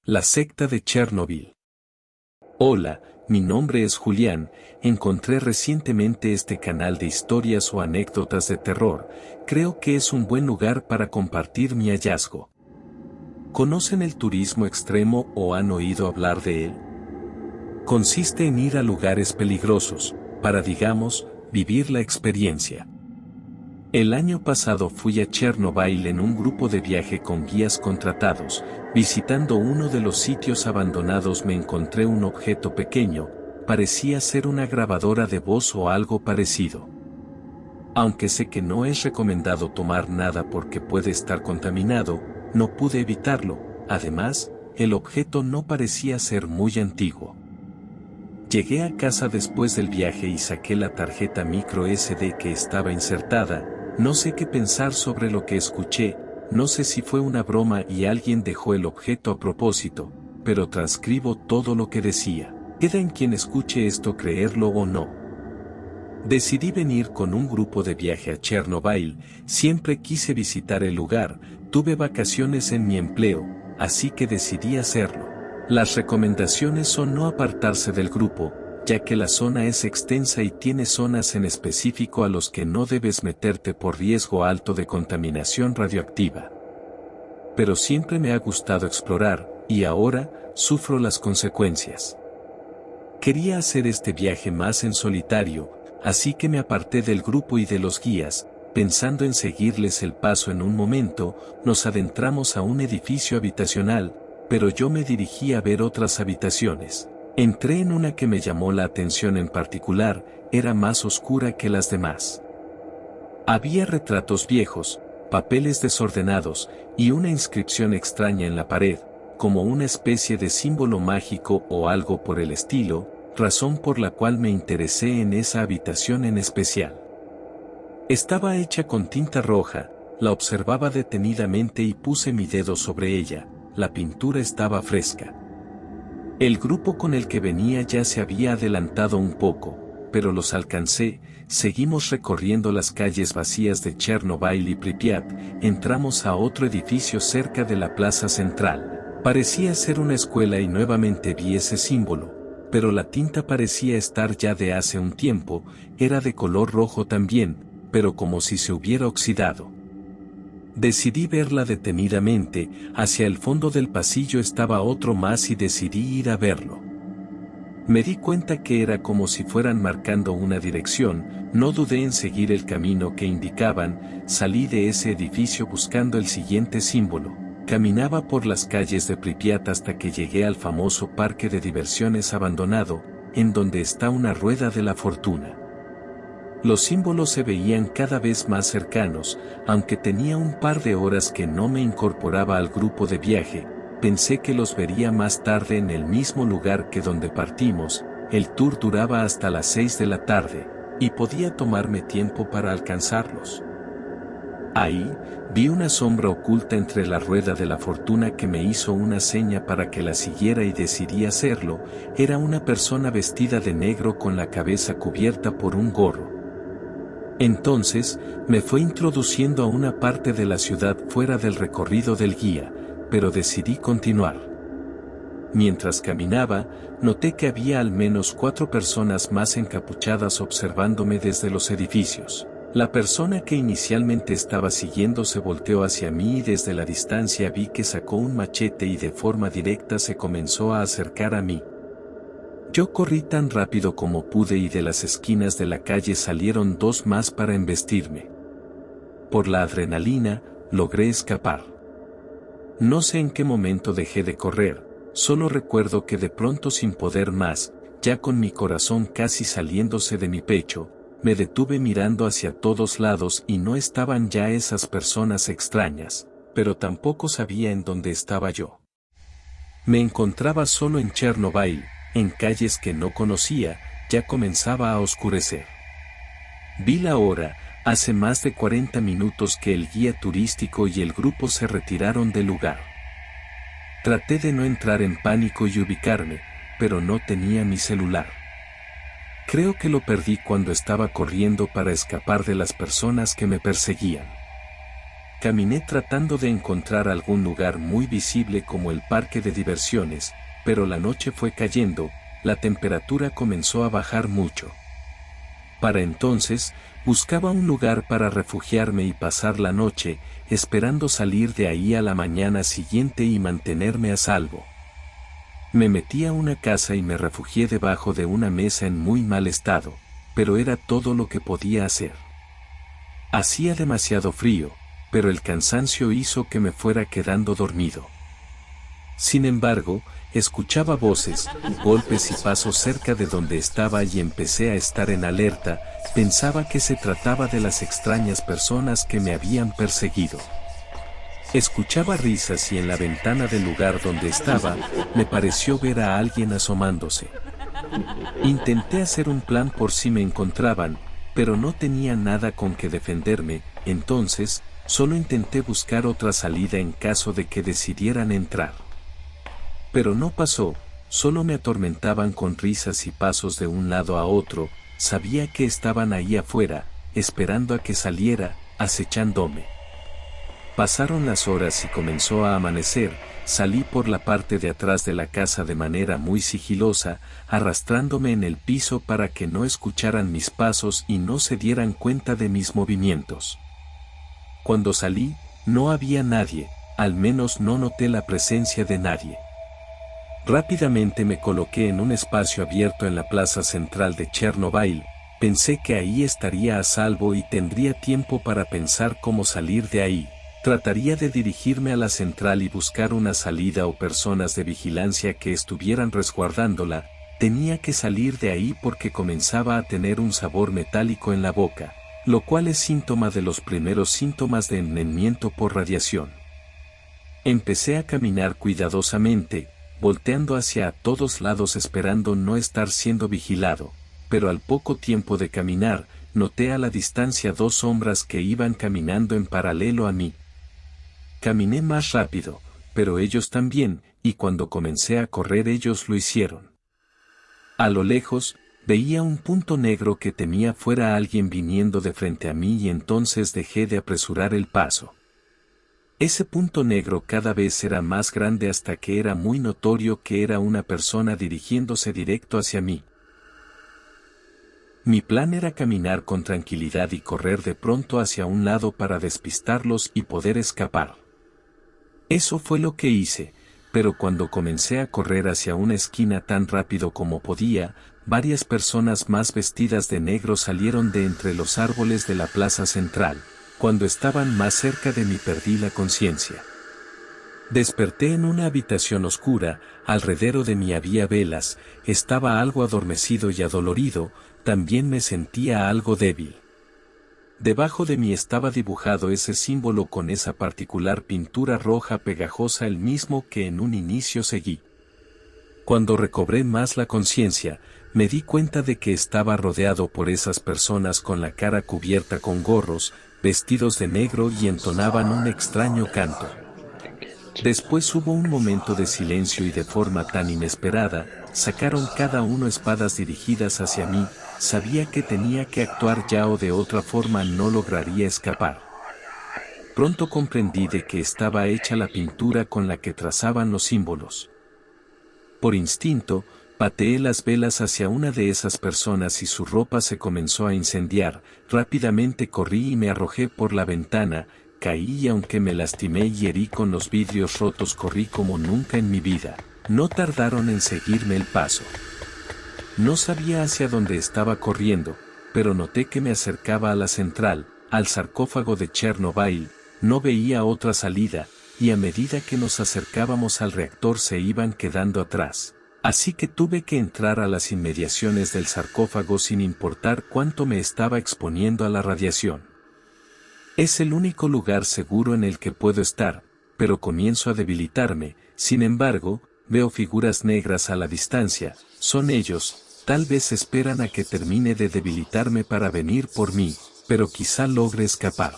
La secta de Chernobyl. Hola, mi nombre es Julián. Encontré recientemente este canal de historias o anécdotas de terror. Creo que es un buen lugar para compartir mi hallazgo. ¿Conocen el turismo extremo o han oído hablar de él? Consiste en ir a lugares peligrosos, para, digamos, vivir la experiencia. El año pasado fui a Chernobyl en un grupo de viaje con guías contratados. Visitando uno de los sitios abandonados me encontré un objeto pequeño, parecía ser una grabadora de voz o algo parecido. Aunque sé que no es recomendado tomar nada porque puede estar contaminado, no pude evitarlo. Además, el objeto no parecía ser muy antiguo. Llegué a casa después del viaje y saqué la tarjeta micro SD que estaba insertada. No sé qué pensar sobre lo que escuché, no sé si fue una broma y alguien dejó el objeto a propósito, pero transcribo todo lo que decía. Queda en quien escuche esto creerlo o no. Decidí venir con un grupo de viaje a Chernobyl. Siempre quise visitar el lugar, tuve vacaciones en mi empleo, así que decidí hacerlo. Las recomendaciones son no apartarse del grupo, ya que la zona es extensa y tiene zonas en específico a los que no debes meterte por riesgo alto de contaminación radioactiva. Pero siempre me ha gustado explorar, y ahora, sufro las consecuencias. Quería hacer este viaje más en solitario, así que me aparté del grupo y de los guías. Pensando en seguirles el paso en un momento, nos adentramos a un edificio habitacional, pero yo me dirigí a ver otras habitaciones. Entré en una que me llamó la atención en particular, era más oscura que las demás. Había retratos viejos, papeles desordenados, y una inscripción extraña en la pared, como una especie de símbolo mágico o algo por el estilo, razón por la cual me interesé en esa habitación en especial. Estaba hecha con tinta roja, la observaba detenidamente y puse mi dedo sobre ella, la pintura estaba fresca. El grupo con el que venía ya se había adelantado un poco, pero los alcancé. Seguimos recorriendo las calles vacías de Chernobyl y Pripyat, entramos a otro edificio cerca de la plaza central. Parecía ser una escuela y nuevamente vi ese símbolo, pero la tinta parecía estar ya de hace un tiempo, era de color rojo también, pero como si se hubiera oxidado. Decidí verla detenidamente. Hacia el fondo del pasillo estaba otro más y decidí ir a verlo. Me di cuenta que era como si fueran marcando una dirección, no dudé en seguir el camino que indicaban. Salí de ese edificio buscando el siguiente símbolo. Caminaba por las calles de Pripyat hasta que llegué al famoso parque de diversiones abandonado, en donde está una rueda de la fortuna. Los símbolos se veían cada vez más cercanos, aunque tenía un par de horas que no me incorporaba al grupo de viaje. Pensé que los vería más tarde en el mismo lugar que donde partimos. El tour duraba hasta las 6 de la tarde, y podía tomarme tiempo para alcanzarlos. Ahí, vi una sombra oculta entre la rueda de la fortuna que me hizo una seña para que la siguiera y decidí hacerlo. Era una persona vestida de negro con la cabeza cubierta por un gorro. Entonces, me fue introduciendo a una parte de la ciudad fuera del recorrido del guía, pero decidí continuar. Mientras caminaba, noté que había al menos 4 personas más encapuchadas observándome desde los edificios. La persona que inicialmente estaba siguiendo se volteó hacia mí y desde la distancia vi que sacó un machete y de forma directa se comenzó a acercar a mí. Yo corrí tan rápido como pude y de las esquinas de la calle salieron 2 más para embestirme. Por la adrenalina, logré escapar. No sé en qué momento dejé de correr, solo recuerdo que de pronto sin poder más, ya con mi corazón casi saliéndose de mi pecho, me detuve mirando hacia todos lados y no estaban ya esas personas extrañas, pero tampoco sabía en dónde estaba yo. Me encontraba solo en Chernobyl, en calles que no conocía, ya comenzaba a oscurecer. Vi la hora, hace más de 40 minutos que el guía turístico y el grupo se retiraron del lugar. Traté de no entrar en pánico y ubicarme, pero no tenía mi celular. Creo que lo perdí cuando estaba corriendo para escapar de las personas que me perseguían. Caminé tratando de encontrar algún lugar muy visible como el parque de diversiones, pero la noche fue cayendo, la temperatura comenzó a bajar mucho. Para entonces, buscaba un lugar para refugiarme y pasar la noche, esperando salir de ahí a la mañana siguiente y mantenerme a salvo. Me metí a una casa y me refugié debajo de una mesa en muy mal estado, pero era todo lo que podía hacer. Hacía demasiado frío, pero el cansancio hizo que me fuera quedando dormido. Sin embargo, escuchaba voces, golpes y pasos cerca de donde estaba y empecé a estar en alerta, pensaba que se trataba de las extrañas personas que me habían perseguido. Escuchaba risas y en la ventana del lugar donde estaba, me pareció ver a alguien asomándose. Intenté hacer un plan por si me encontraban, pero no tenía nada con que defenderme, entonces, solo intenté buscar otra salida en caso de que decidieran entrar. Pero no pasó, solo me atormentaban con risas y pasos de un lado a otro, sabía que estaban ahí afuera, esperando a que saliera, acechándome. Pasaron las horas y comenzó a amanecer, salí por la parte de atrás de la casa de manera muy sigilosa, arrastrándome en el piso para que no escucharan mis pasos y no se dieran cuenta de mis movimientos. Cuando salí, no había nadie, al menos no noté la presencia de nadie. Rápidamente me coloqué en un espacio abierto en la plaza central de Chernobyl, pensé que ahí estaría a salvo y tendría tiempo para pensar cómo salir de ahí. Trataría de dirigirme a la central y buscar una salida o personas de vigilancia que estuvieran resguardándola, tenía que salir de ahí porque comenzaba a tener un sabor metálico en la boca, lo cual es síntoma de los primeros síntomas de envenenamiento por radiación. Empecé a caminar cuidadosamente, volteando hacia a todos lados esperando no estar siendo vigilado, pero al poco tiempo de caminar, noté a la distancia dos sombras que iban caminando en paralelo a mí. Caminé más rápido, pero ellos también, y cuando comencé a correr ellos lo hicieron. A lo lejos, veía un punto negro que temía fuera alguien viniendo de frente a mí y entonces dejé de apresurar el paso. Ese punto negro cada vez era más grande hasta que era muy notorio que era una persona dirigiéndose directo hacia mí. Mi plan era caminar con tranquilidad y correr de pronto hacia un lado para despistarlos y poder escapar. Eso fue lo que hice, pero cuando comencé a correr hacia una esquina tan rápido como podía, varias personas más vestidas de negro salieron de entre los árboles de la plaza central. Cuando estaban más cerca de mí perdí la conciencia. Desperté en una habitación oscura, alrededor de mí había velas, estaba algo adormecido y adolorido, también me sentía algo débil. Debajo de mí estaba dibujado ese símbolo con esa particular pintura roja pegajosa, el mismo que en un inicio seguí. Cuando recobré más la conciencia, me di cuenta de que estaba rodeado por esas personas con la cara cubierta con gorros, vestidos de negro y entonaban un extraño canto. Después hubo un momento de silencio y de forma tan inesperada, sacaron cada uno espadas dirigidas hacia mí, sabía que tenía que actuar ya o de otra forma no lograría escapar. Pronto comprendí de qué estaba hecha la pintura con la que trazaban los símbolos. Por instinto, pateé las velas hacia una de esas personas y su ropa se comenzó a incendiar, rápidamente corrí y me arrojé por la ventana, caí y aunque me lastimé y herí con los vidrios rotos corrí como nunca en mi vida, no tardaron en seguirme el paso. No sabía hacia dónde estaba corriendo, pero noté que me acercaba a la central, al sarcófago de Chernobyl, no veía otra salida, y a medida que nos acercábamos al reactor se iban quedando atrás. Así que tuve que entrar a las inmediaciones del sarcófago sin importar cuánto me estaba exponiendo a la radiación. Es el único lugar seguro en el que puedo estar, pero comienzo a debilitarme, sin embargo, veo figuras negras a la distancia, son ellos, tal vez esperan a que termine de debilitarme para venir por mí, pero quizá logre escapar.